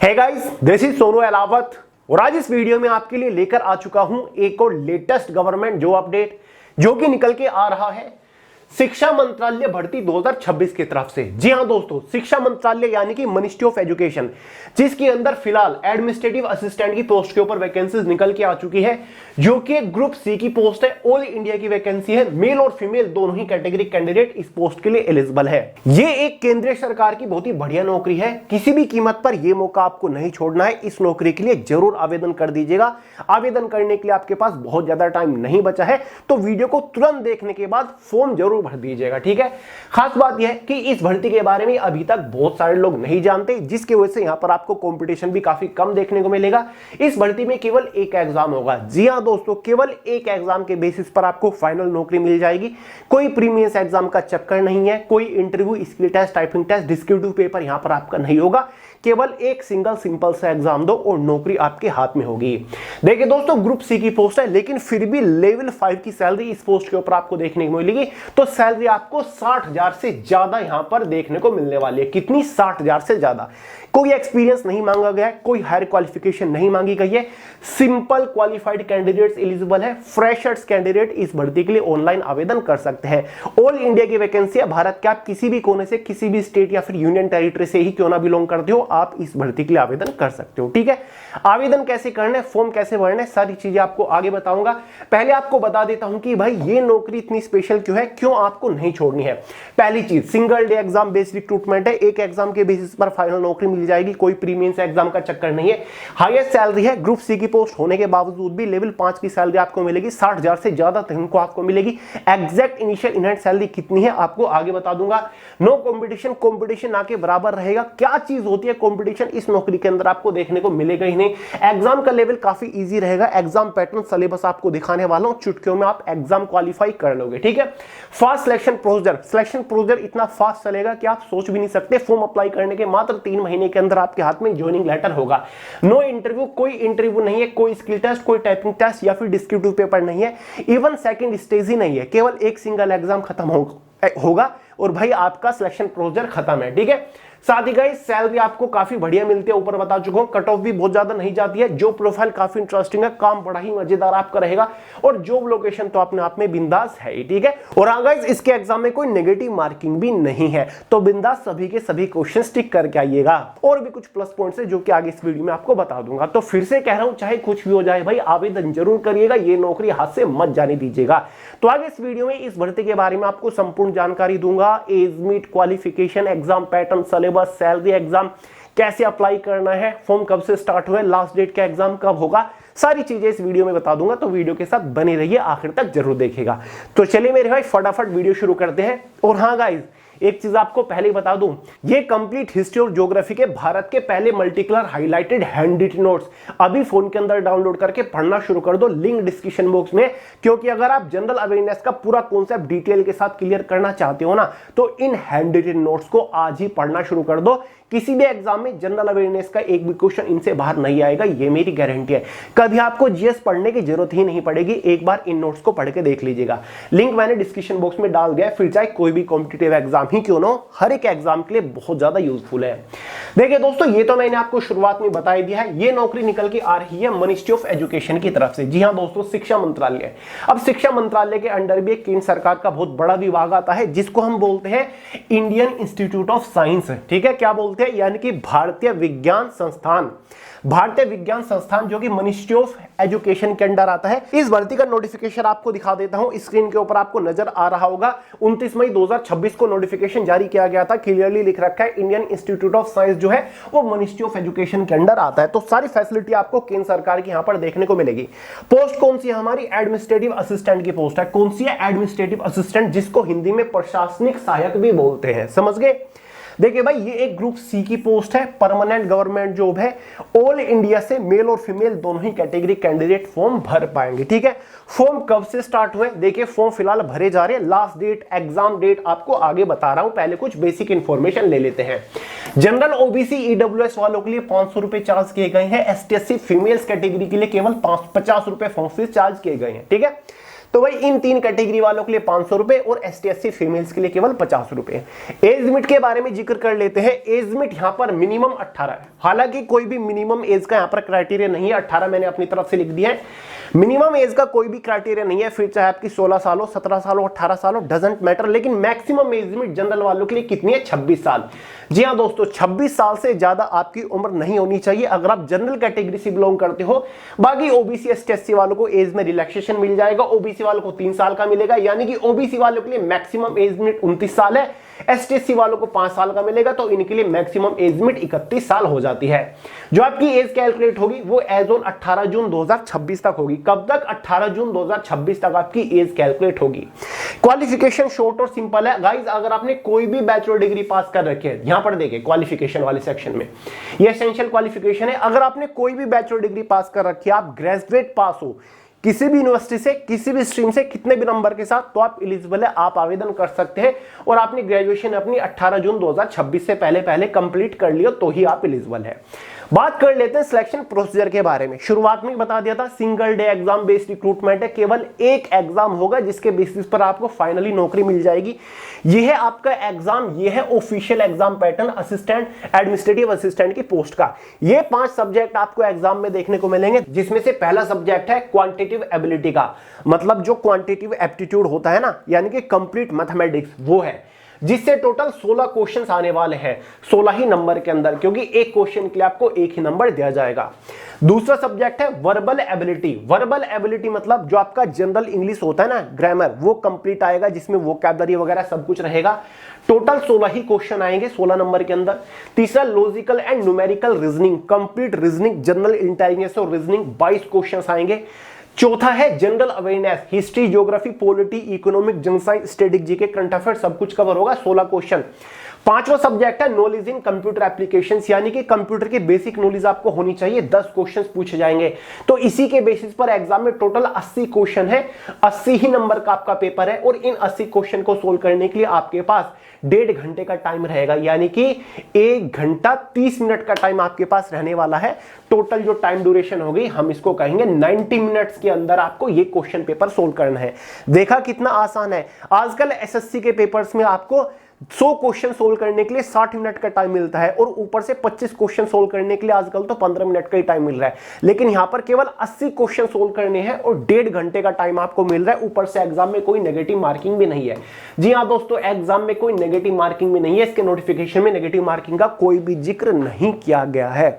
Hey guys, this is Sonu Alawat और आज इस वीडियो में आपके लिए लेकर आ चुका हूं एक और लेटेस्ट गवर्नमेंट जॉब अपडेट जो कि निकल के आ रहा है शिक्षा मंत्रालय भर्ती 2026 की तरफ से। जी हां दोस्तों, शिक्षा मंत्रालय यानी कि मिनिस्ट्री ऑफ एजुकेशन, जिसके अंदर फिलहाल एडमिनिस्ट्रेटिव असिस्टेंट की पोस्ट के ऊपर वैकेंसीज निकल के आ चुकी है, जो कि ग्रुप सी की पोस्ट है। ऑल इंडिया की वैकेंसी है। मेल और फीमेल दोनों ही कैटेगरी कैंडिडेट इस पोस्ट के लिए एलिजिबल है। ये एक केंद्रीय सरकार की बहुत ही बढ़िया नौकरी है। किसी भी कीमत पर यह मौका आपको नहीं छोड़ना है। इस नौकरी के लिए जरूर आवेदन कर दीजिएगा। आवेदन करने के लिए आपके पास बहुत ज्यादा टाइम नहीं बचा है, तो वीडियो को तुरंत देखने के बाद फॉर्म जरूर भर दीजिएगा, ठीक है। खास बात यह है कि इस भर्ती के बारे में अभी तक बहुत सारे लोग नहीं जानते, जिसकी वजह से यहां पर आपको कंपटीशन भी काफी कम देखने को मिलेगा। इस भर्ती में केवल एक एग्जाम होगा। जी हां दोस्तों, केवल एक एग्जाम के बेसिस पर आपको फाइनल नौकरी मिल जाएगी। कोई प्रीवियस एग्जाम का चक्कर नहीं है, कोई interview, skill test, typing test, descriptive paper यहां पर आपका नहीं होगा। केवल एक सिंगल सिंपल सा एग्जाम दो और नौकरी आपके हाथ में होगी। देखिए दोस्तों, ग्रुप सी की पोस्ट है, लेकिन फिर भी लेवल 5 की सैलरी इस पोस्ट के ऊपर आपको देखने को मिलेगी। तो सैलरी आपको 60,000 से ज्यादा यहां पर देखने को मिलने वाली है। कितनी? 60,000 से ज्यादा। कोई एक्सपीरियंस नहीं मांगा गया है, कोई हायर क्वालिफिकेशन नहीं मांगी गई है। सिंपल क्वालिफाइड कैंडिडेट्स एलिजिबल है। फ्रेशर्स कैंडिडेट इस भर्ती के लिए ऑनलाइन आवेदन कर सकते हैं। ऑल इंडिया की वैकेंसी है। भारत के आप किसी भी कोने से, किसी भी स्टेट या फिर यूनियन टेरिटरी से ही क्यों ना बिलोंग करते हो, आप इस भर्ती के लिए आवेदन कर सकते हो, ठीक है। आवेदन कैसे करना है, फॉर्म कैसे भरना है, सारी चीजें आपको आगे बताऊंगा। पहले आपको बता देता हूं कि भाई ये नौकरी इतनी स्पेशल क्यों है, क्यों आपको नहीं छोड़नी है। पहली चीज, single day exam based recruitment है। एक एग्जाम के बेसिस पर फाइनल नौकरी मिल जाएगी। कोई प्रीमियस एग्जाम का चक्कर नहीं है। हाईएस्ट सैलरी है। ग्रुप सी की पोस्ट होने के बावजूद भी लेवल 5 की सैलरी आपको मिलेगी। 60,000 से ज्यादा तुमको आपको मिलेगी। एग्जैक्ट इनिशियल इनहैंड सैलरी कितनी है आपको आगे बता दूंगा। नो कंपटीशन, कंपटीशन ना के बराबर रहेगा। क्या चीज होती है कंपटीशन, इस नौकरी के अंदर आपको देखने को मिलेगा ही नहीं। एग्जाम का लेवल काफी इजी रहेगा। एग्जाम पैटर्न, सिलेबस आपको दिखाने वाला हूं, चुटकियों में आप एग्जाम क्वालिफाई कर लोगे, ठीक है। Fast selection procedure, selection procedure इतना फास्ट चलेगा कि आप सोच भी नहीं सकते। फॉर्म अप्लाई करने के मात्र 3 महीने के अंदर आपके हाथ में ज्वाइनिंग लेटर होगा। नो इंटरव्यू, कोई इंटरव्यू नहीं है, कोई स्किल टेस्ट, कोई टाइपिंग टेस्ट या फिर डिस्क्रिप्टिव पेपर नहीं है। इवन सेकंड स्टेज ही नहीं है। केवल एक सिंगल एग्जाम खत्म होगा और भाई आपका सिलेक्शन प्रोसीजर खत्म है, ठीक है। साथ ही गाइस सैलरी आपको काफी बढ़िया मिलती है, ऊपर बता चुका हूं। कट ऑफ भी बहुत ज्यादा नहीं जाती है। जो प्रोफाइल काफी इंटरेस्टिंग है, काम बड़ा ही मजेदार आपका रहेगा और जॉब लोकेशन तो अपने आप में बिंदास है ही, ठीक है। और हाँ गाइस, इसके एग्जाम में कोई नेगेटिव मार्किंग भी नहीं है, तो बिंदास सभी के सभी क्वेश्चन टिक करके आइएगा। और भी कुछ प्लस पॉइंट्स है जो कि आगे इस वीडियो में आपको बता दूंगा। तो फिर से कह रहा हूं, चाहे कुछ भी हो जाए भाई, आवेदन जरूर करिएगा। ये नौकरी हाथ से मत जाने दीजिएगा। तो आगे इस वीडियो में इस भर्ती के बारे में आपको संपूर्ण जानकारी दूंगा। Age limit, qualification, exam pattern, syllabus, salary, exam कैसे अप्लाई करना है, फॉर्म कब से स्टार्ट हुआ है, लास्ट डेट का एग्जाम कब होगा, सारी चीजें इस वीडियो में बता दूंगा। तो वीडियो के साथ बने रहिए, आखिर तक जरूर देखिएगा। तो चलिए मेरे भाई फटाफट वीडियो शुरू करते हैं। और हाँ गाइस, एक चीज आपको पहले ही बता दूं, ये कंप्लीट हिस्ट्री और ज्योग्राफी के भारत के पहले multi colour highlighted hand written notes अभी फोन के अंदर डाउनलोड करके पढ़ना शुरू कर दो, लिंक डिस्क्रिप्शन बॉक्स में। क्योंकि अगर आप जनरल अवेयरनेस का पूरा कॉन्सेप्ट डिटेल के साथ क्लियर करना चाहते हो ना, तो इन हैंड रिटन नोट्स को आज ही पढ़ना शुरू कर दो। किसी भी एग्जाम में जनरल अवेयरनेस का एक भी क्वेश्चन इनसे बाहर नहीं आएगा, ये मेरी गारंटी है। कभी आपको जीएस पढ़ने की जरूरत ही नहीं पड़ेगी। एक बार इन नोट्स को पढ़ के देख लीजिएगा। लिंक मैंने डिस्क्रिप्शन बॉक्स में डाल दिया है। फिर चाहे कोई भी कॉम्पिटिटिव एग्जाम ही क्यों ना हो, हर एक एग्जाम के लिए बहुत ज्यादा यूजफुल है। देखिए दोस्तों, ये तो मैंने आपको शुरुआत में बता दिया है। ये नौकरी निकल के आ रही है मिनिस्ट्री ऑफ एजुकेशन की तरफ से। जी हाँ दोस्तों, शिक्षा मंत्रालय। अब शिक्षा मंत्रालय के अंडर भी एक केंद्र सरकार का बहुत बड़ा विभाग आता है, जिसको हम बोलते हैं इंडियन इंस्टीट्यूट ऑफ साइंस, ठीक है। क्या बोलते हैं, यानी कि भारतीय विज्ञान संस्थान। भारतीय विज्ञान संस्थान जो कि मिनिस्ट्री ऑफ एजुकेशन के अंडर आता है। इस भर्ती का नोटिफिकेशन आपको दिखा देता हूं, स्क्रीन के ऊपर आपको नजर आ रहा होगा। 29 मई 2026 को नोटिफिकेशन जारी किया गया था। क्लियरली लिख रखा है इंडियन इंस्टीट्यूट ऑफ साइंस जो है वो मिनिस्ट्री ऑफ एजुकेशन के अंडर आता है। तो सारी फैसिलिटी आपको केंद्र सरकार की यहां पर देखने को मिलेगी। पोस्ट कौन सी है हमारी? एडमिनिस्ट्रेटिव असिस्टेंट की पोस्ट है। कौन सी है? एडमिनिस्ट्रेटिव असिस्टेंट, जिसको हिंदी में प्रशासनिक सहायक भी बोलते हैं। समझ गए? देखिए भाई, ये एक ग्रुप सी की पोस्ट है, परमानेंट गवर्नमेंट जॉब है। ऑल इंडिया से मेल और फीमेल दोनों ही कैटेगरी कैंडिडेट फॉर्म भर पाएंगे, ठीक है। फॉर्म कब से स्टार्ट हुए? देखिए फॉर्म फिलहाल भरे जा रहे हैं। लास्ट डेट, एग्जाम डेट आपको आगे बता रहा हूं। पहले कुछ बेसिक इंफॉर्मेशन ले लेते हैं। जनरल, ओबीसी, ईडब्ल्यूएस वालों के लिए 500 रुपए चार्ज किए गए हैं। एसटी एससी फीमेल्स कैटेगरी के लिए केवल 50 रुपए फॉर्म फीस चार्ज किए गए हैं, ठीक है। तो भाई इन 3 कैटेगरी वालों के लिए 500 रुपए और ST SC फीमेल्स के लिए केवल 50 रुपए। एज लिमिट के बारे में जिक्र कर लेते हैं। एज लिमिट यहां पर मिनिमम 18 है, हालांकि कोई भी मिनिमम एज का यहां पर क्राइटेरिया नहीं है, 18 मैंने अपनी तरफ से लिख दिया है। मिनिमम एज का कोई भी क्राइटेरिया नहीं है, फिर चाहे आपकी 16 साल हो, 17 साल हो, 18 साल हो, डजंट मैटर। लेकिन मैक्सिमम एज लिमिट जनरल वालों के लिए कितनी है? 26 साल। जी हां दोस्तों, 26 साल से ज्यादा आपकी उम्र नहीं होनी चाहिए अगर आप जनरल कैटेगरी से बिलोंग करते हो। बाकी ओबीसी ST SC वालों को एज में रिलैक्सेशन मिल जाएगा। ओबीसी वालों को 3 साल का मिलेगा, यानी कि ओबीसी वालों के लिए मैक्सिमम एज लिमिट 29 साल है। ST SC वालों को 5 साल का मिलेगा, तो इनके लिए मैक्सिमम एज लिमिट 31 साल हो जाती है। जो आपकी एज कैलकुलेट होगी वो एज ऑन 18 जून 2026 तक होगी। कब तक? 18 जून 2026 तक आपकी एज कैलकुलेट होगी। क्वालिफिकेशन शॉर्ट और सिंपल है गाइस। अगर आपने कोई भी बैचलर डिग्री पास कर रखी है, यहां पर देखिए क्वालिफिकेशन वाले सेक्शन में ये एसेंशियल क्वालिफिकेशन है। अगर आपने कोई भी बैचलर डिग्री पास कर रखी है, आप ग्रेजुएट पास हो किसी भी यूनिवर्सिटी से, किसी भी स्ट्रीम से, कितने भी नंबर के साथ, तो आप एलिजिबल है, आप आवेदन कर सकते हैं। और आपने ग्रेजुएशन अपनी 18 जून 2026 से पहले कंप्लीट कर लियो तो ही आप एलिजिबल है। बात कर लेते हैं सिलेक्शन प्रोसीजर के बारे में। शुरुआत में बता दिया था single day exam based recruitment है, केवल एक एग्जाम होगा जिसके बेसिस पर आपको फाइनली नौकरी मिल जाएगी। यह है आपका एग्जाम, यह है official exam pattern assistant, administrative assistant की पोस्ट का। ये 5 सब्जेक्ट आपको एग्जाम में देखने को मिलेंगे, जिसमें से पहला सब्जेक्ट है क्वांटिटेटिव एबिलिटी का, मतलब जो क्वांटिटेटिव एप्टीट्यूड होता है ना, यानी कि कंप्लीट मैथमेटिक्स, वो है, जिससे टोटल 16 क्वेश्चंस आने वाले हैं 16 ही नंबर के अंदर, क्योंकि एक क्वेश्चन के लिए आपको एक ही नंबर दिया जाएगा। दूसरा सब्जेक्ट है वर्बल एबिलिटी। वर्बल एबिलिटी मतलब जो आपका जनरल इंग्लिश होता है ना, ग्रामर, वो कंप्लीट आएगा, जिसमें वोकैबुलरी वगैरह सब कुछ रहेगा। टोटल 16 ही क्वेश्चन आएंगे 16 नंबर के अंदर। तीसरा logical and numerical reasoning, complete reasoning, general intelligence और रीजनिंग 22 क्वेश्चंस आएंगे। चौथा है general awareness, history, geography, polity, economic, general science, static, GK, current affair सब कुछ कवर होगा, 16 क्वेश्चन। पांचवा सब्जेक्ट है नॉलेज इन कंप्यूटर एप्लीकेशंस, यानी कि कंप्यूटर की बेसिक नॉलेज आपको होनी चाहिए। 10 क्वेश्चंस पूछे जाएंगे, तो इसी के बेसिस पर एग्जाम में टोटल 80 क्वेश्चन है, 80 ही नंबर का आपका पेपर है। और इन 80 क्वेश्चन को सोल्व करने के लिए आपके पास 1.5 घंटे का टाइम रहेगा, यानी कि 1 घंटा 30 मिनट का टाइम आपके पास रहने वाला है। टोटल जो टाइम ड्यूरेशन होगी हम इसको कहेंगे 90 मिनट्स के अंदर आपको ये क्वेश्चन पेपर सोल्व करना है। देखा कितना आसान है। आजकल एसएससी के पेपर्स में आपको 100 क्वेश्चन सोल्व करने के लिए 60 मिनट का टाइम मिलता है, और ऊपर से 25 क्वेश्चन सोल्व करने के लिए आजकल तो 15 मिनट का ही टाइम मिल रहा है। लेकिन यहां पर केवल 80 क्वेश्चन सोल्व करने हैं और 1.5 घंटे का टाइम आपको मिल रहा है। ऊपर से एग्जाम में कोई नेगेटिव मार्किंग भी नहीं है। जी हां दोस्तों, एग्जाम में कोई नेगेटिव मार्किंग भी नहीं है। इसके नोटिफिकेशन में नेगेटिव मार्किंग का कोई भी जिक्र नहीं किया गया है।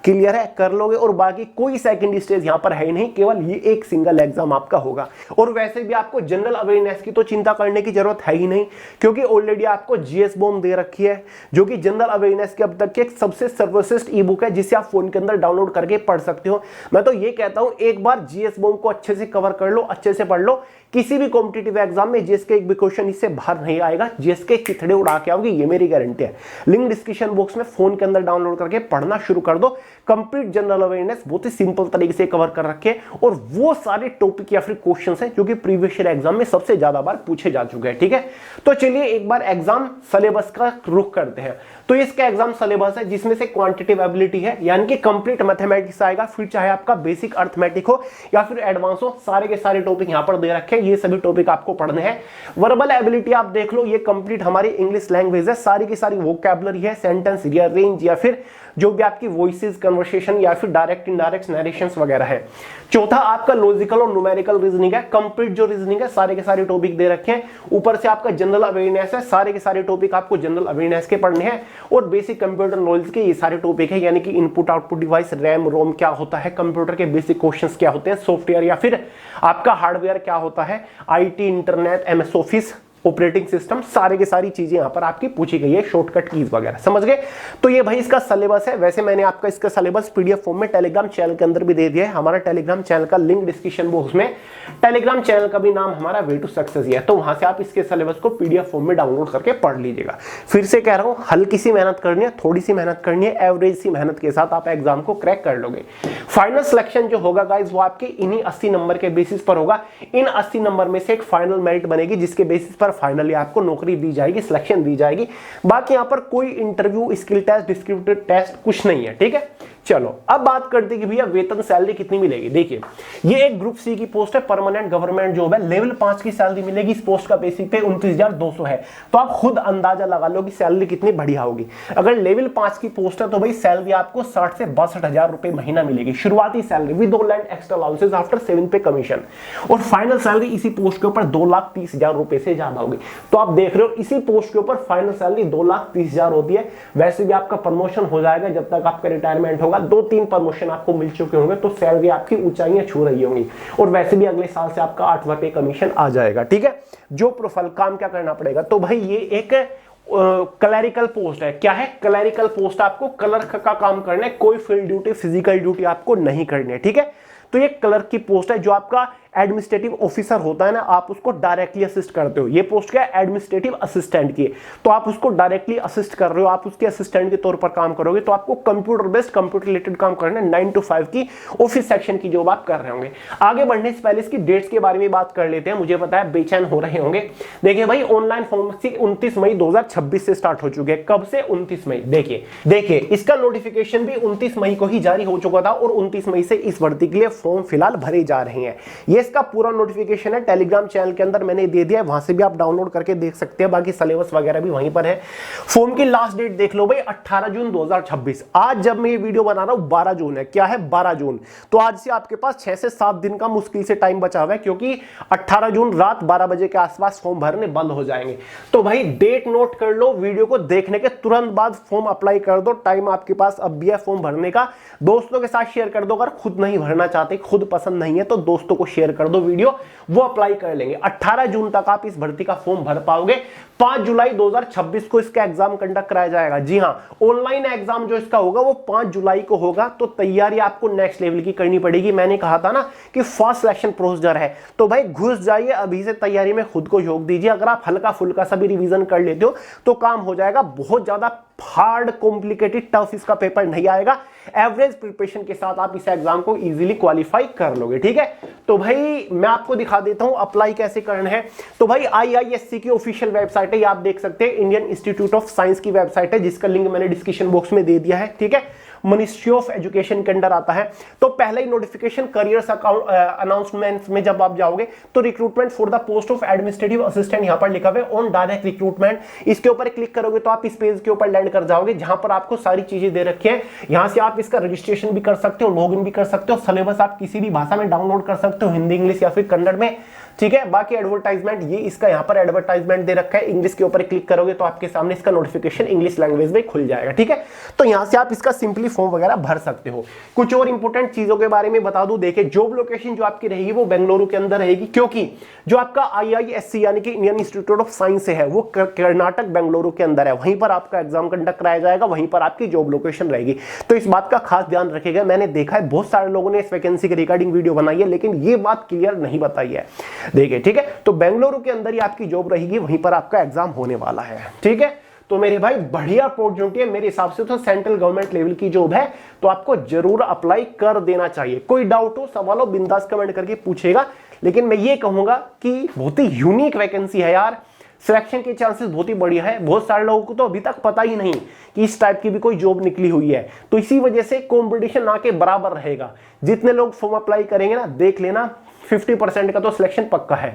क्लियर है, कर लोगे। और बाकी कोई सेकंड स्टेज यहां पर है ही नहीं, केवल ये एक सिंगल एग्जाम आपका होगा। और वैसे भी आपको जनरल अवेयरनेस की तो चिंता करने की जरूरत है ही नहीं, क्योंकि ऑलरेडी आपको जीएस बॉम्ब दे रखी है, जो कि जनरल अवेयरनेस के अब तक के सबसे सर्वश्रेष्ठ ई बुक है, जिसे आप फोन के अंदर डाउनलोड करके पढ़ सकते हो। मैं तो ये कहता हूं, एक बार जीएस बॉम्ब को अच्छे से कवर कर लो, अच्छे से पढ़ लो। किसी भी कॉम्पिटिटिव एग्जाम में जीएस के एक भी क्वेश्चन इससे बाहर नहीं आएगा। जीएस के चिथड़े उड़ा के आओगे, ये मेरी गारंटी है। लिंक डिस्क्रिप्शन बॉक्स में फोन के अंदर डाउनलोड करके पढ़ना शुरू कर दो। कंप्लीट जनरल अवेयरनेस बहुत ही सिंपल तरीके से कवर कर रखे, और वो सारे टॉपिक या फिर क्वेश्चंस हैं जो कि प्रीवियस ईयर एग्जाम में सबसे ज्यादा बार पूछे जा चुके हैं। ठीक है, तो चलिए एक बार एग्जाम सिलेबस का रुख करते हैं। तो इसका एग्जाम सिलेबस है, जिसमें से क्वांटिटेटिव एबिलिटी है, यानी कि कंप्लीट मैथमेटिक्स आएगा, फिर चाहे आपका बेसिक अर्थमेटिक हो या फिर एडवांस हो, सारे के सारे टॉपिक यहां पर दे रखे हैं। ये सभी टॉपिक आपको पढ़ने हैं। वर्बल एबिलिटी आप देख लो, ये कंप्लीट हमारी इंग्लिश लैंग्वेज है, सारी की सारी वोकैबुलरी है, सेंटेंस या रेंज या फिर जो भी आपकी वॉइसेस, कन्वर्सेशन या फिर डायरेक्ट इनडायरेक्ट नरेशंस वगैरह है। चौथा आपका लॉजिकल और न्यूमेरिकल रीजनिंग है, कंप्लीट जो रीजनिंग है, सारे के सारे टॉपिक दे रखे हैं। ऊपर से आपका जनरल अवेयरनेस है, सारे के सारे टॉपिक आपको जनरल अवेयरनेस के पढ़ने हैं। और बेसिक कंप्यूटर नॉलेज के ये सारे टॉपिक है, यानी कि input output device, RAM ROM क्या होता है, कंप्यूटर के बेसिक क्वेश्चंस क्या होते हैं, सॉफ्टवेयर या फिर आपका हार्डवेयर क्या होता है, IT, internet, MS office, operating system, सारे की सारी चीजें यहां पर आपकी पूछी गई है, शॉर्टकट कीज वगैरह। समझ गए? तो ये भाई इसका सिलेबस है। वैसे मैंने आपका इसका सिलेबस पीडीएफ फॉर्म में टेलीग्राम चैनल के अंदर भी दे दिया है। हमारा टेलीग्राम चैनल का लिंक डिस्क्रिप्शन बॉक्स में, टेलीग्राम चैनल का भी नाम हमारा वे टू सक्सेस है, तो वहां से आप इसके सिलेबस को पीडीएफ फॉर्म में डाउनलोड करके पढ़ लीजिएगा। फिर से कह रहा हूं, हल्की सी मेहनत करनी है, थोड़ी सी मेहनत करनी है, एवरेज सी मेहनत के साथ आप एग्जाम को क्रैक कर लोगे। फाइनल सिलेक्शन जो होगा गाइस, वो आपके इन्हीं 80 नंबर के बेसिस पर होगा। इन 80 नंबर में से एक फाइनल मेरिट बनेगी, जिसके बेसिस पर फाइनली आपको नौकरी दी जाएगी, सिलेक्शन दी जाएगी। बाकी यहां पर कोई interview, skill test, descriptive test कुछ नहीं है। ठीक है, चलो अब बात करते हैं कि भैया वेतन सैलरी कितनी मिलेगी। देखिए ये एक ग्रुप सी की पोस्ट है, परमानेंट गवर्नमेंट जॉब है, लेवल 5 की सैलरी मिलेगी। इस पोस्ट का बेसिक पे 29,200 है। तो आप खुद अंदाजा लगा लो कि सैलरी कितनी बढ़िया होगी। अगर लेवल 5 की पोस्ट है तो भाई सैलरी आपको 60 से 62,000 रुपए महीना मिलेगी, शुरुआती salary with all and extra allowances after 7 पे कमीशन। और फाइनल सैलरी इसी पोस्ट के ऊपर 2,30,000 रुपए से ज्यादा होगी। तो आप देख रहे हो इसी पोस्ट के ऊपर फाइनल सैलरी 2,30,000 होती है। वैसे भी आपका प्रमोशन हो जाएगा जब तक आपका रिटायरमेंट होगा, 2-3 प्रमोशन आपको मिल चुके होंगे, तो सैलरी आपकी ऊंचाइयां छू रही होंगी। और वैसे भी अगले साल से आपका 8वां पे कमीशन आ जाएगा। ठीक है, जो प्रोफाइल काम क्या करना पड़ेगा, तो भाई ये एक क्लरिकल पोस्ट है। क्या है? Clerical post. आपको क्लर्क का काम करना है, कोई फील्ड ड्यूटी फिजिकल ड्यूटी आपको नहीं करनी है। ठीक है, तो ये क्लर्क की पोस्ट है। जो आपका एडमिनिस्ट्रेटिव ऑफिसर होता है ना, आप उसको डायरेक्टली असिस्ट करते हो। ये पोस्ट क्या है? एडमिनिस्ट्रेटिव असिस्टेंट की। तो आप उसको डायरेक्टली असिस्ट कर रहे हो, आप उसके असिस्टेंट के तौर पर काम करोगे। तो आपको कंप्यूटर बेस्ड, कंप्यूटर रिलेटेड काम करना है। 9 to 5 की ऑफिस सेक्शन की जॉब आप कर रहे होंगे। आगे बढ़ने से पहले इसकी डेट्स के बारे में बात कर लेते हैं। मुझे पता है बेचैन हो रहे होंगे। देखिए भाई ऑनलाइन फॉर्म 29 मई 2026 से स्टार्ट हो चुके हैं। कब से? 29 मई। देखिए इसका नोटिफिकेशन भी 29 मई को ही जारी हो चुका था और 29 मई से इस भर्ती के लिए फॉर्म फिलहाल भरे जा रहे हैं। ये इसका पूरा नोटिफिकेशन है, टेलीग्राम चैनल के अंदर मैंने दे दिया है, वहां से भी आप डाउनलोड करके देख सकते हैं। बाकी सिलेबस वगैरह भी वहीं पर है। फॉर्म की लास्ट डेट देख लो भाई, 18 जून 2026। आज जब मैं ये वीडियो बना रहा हूं 12 जून है। क्या है? 12 जून। तो आज से आपके पास 6 से 7 दिन का मुश्किल से टाइम बचा हुआ है, क्योंकि 18 जून रात 12 बजे के आसपास फॉर्म भरने बंद हो जाएंगे। तो भाई डेट नोट कर लो, वीडियो को देखने के तुरंत बाद फॉर्म अप्लाई कर दो। टाइम आपके पास अब भी है फॉर्म भरने का। दोस्तों के साथ शेयर कर दो। अगर खुद नहीं भरना चाहते, खुद पसंद नहीं है, तो दोस्तों को शेयर कर दो वीडियो, वो अप्लाई कर लेंगे। 18 जून तक आप इस भर्ती का फॉर्म भर पाओगे। 5 जुलाई 2026 को इसका एग्जाम कंडक्ट कराया जाएगा। जी हां, ऑनलाइन एग्जाम जो इसका होगा वो 5 जुलाई को होगा। तो तैयारी आपको नेक्स्ट लेवल की करनी पड़ेगी। मैंने कहा था ना कि फास्ट सिलेक्शन प्रोसीजर है, तो भाई घुस जाइए, अभी से तैयारी में खुद को झोंक दीजिए। अगर आप हल्का फुल्का सा भी रिवीजन कर लेते हो तो काम हो जाएगा। बहुत ज्यादा हार्ड कॉम्प्लिकेटेड टफ इसका पेपर नहीं आएगा। एवरेज प्रिपरेशन के साथ आप इस एग्जाम को इजीली क्वालिफाई कर लोगे। ठीक है, तो भाई मैं आपको दिखा देता हूं अप्लाई कैसे करना है। तो भाई IISc की ऑफिशियल वेबसाइट है, आप देख सकते हैं। इंडियन इंस्टीट्यूट ऑफ साइंस की वेबसाइट है, जिसका लिंक मैंने डिस्क्रिप्शन बॉक्स में दे दिया है। ठीक है, मिनिस्ट्री ऑफ एजुकेशन के अंडर आता है। तो पहला ही नोटिफिकेशन करियर्स अनाउंसमेंट्स में जब आप जाओगे तो recruitment for the post of administrative assistant यहां पर लिखा हुआ है ऑन डायरेक्ट रिक्रूटमेंट। इसके ऊपर क्लिक करोगे तो आप इस पेज के ऊपर लैंड कर जाओगे, जहां पर आपको सारी चीजें दे रखी है। यहां से आप इसका रजिस्ट्रेशन भी कर सकते हो, लॉगिन भी कर सकते हो। सिलेबस आप किसी भी भाषा में डाउनलोड कर सकते हो, हिंदी, इंग्लिश या फिर कन्नड़ में। ठीक है, बाकी एडवर्टाइजमेंट, ये इसका यहां पर एडवर्टाइजमेंट दे रखा है। इंग्लिश के ऊपर क्लिक करोगे तो आपके सामने इसका नोटिफिकेशन इंग्लिश लैंग्वेज में खुल जाएगा। ठीक है, तो यहां से आप इसका सिंपली फॉर्म वगैरह भर सकते हो। कुछ और इंपॉर्टेंट चीजों के बारे में बता दूं। देखिए जॉब लोकेशन जो आपकी रहेगी वो बेंगलुरु के अंदर रहेगी, क्योंकि जो आपका IISc यानी कि इंडियन इंस्टीट्यूट ऑफ साइंस है वो कर्नाटक बेंगलुरु के अंदर है। वहीं पर आपका एग्जाम कंडक्ट कराया जाएगा, वहीं पर आपकी जॉब लोकेशन रहेगी। तो इस बात का खास ध्यान रखिएगा। मैंने देखा है बहुत सारे लोगों ने इस वैकेंसी के रिगार्डिंग वीडियो बनाई है, लेकिन ये बात क्लियर नहीं बताई है। देखिए ठीक है, तो बेंगलुरु के अंदर ही आपकी जॉब रहेगी, वहीं पर आपका एग्जाम होने वाला है। ठीक है, तो मेरे भाई बढ़िया अपॉर्चुनिटी है मेरे हिसाब से। तो सेंट्रल गवर्नमेंट लेवल की जॉब है, तो आपको जरूर अप्लाई कर देना चाहिए। कोई डाउट हो, सवाल हो, बिंदास कमेंट करके पूछेगा। लेकिन मैं ये कहूंगा कि बहुत ही यूनिक वैकेंसी है यार। सिलेक्शन के चांसेस बहुत ही बढ़िया है। बहुत सारे लोगों को तो अभी तक पता ही नहीं कि इस टाइप की भी कोई जॉब निकली हुई है। तो इसी वजह से कंपटीशन ना के बराबर रहेगा। जितने लोग फॉर्म अप्लाई करेंगे ना, देख लेना 50% का तो सिलेक्शन पक्का है।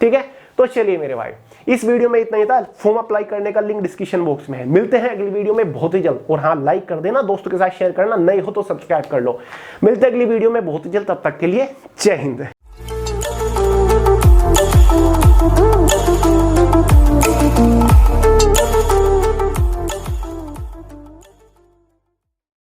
ठीक है, तो चलिए मेरे भाई, इस वीडियो में इतना ही था। फॉर्म अप्लाई करने का लिंक डिस्क्रिप्शन बॉक्स में है। मिलते हैं अगली वीडियो में बहुत ही जल्द। और हाँ, लाइक कर देना, दोस्तों के साथ शेयर करना, नए हो तो सब्सक्राइब कर लो। मिलते हैं अगली वीडियो में बहुत ही जल्द। तब तक के लिए जय हिंद।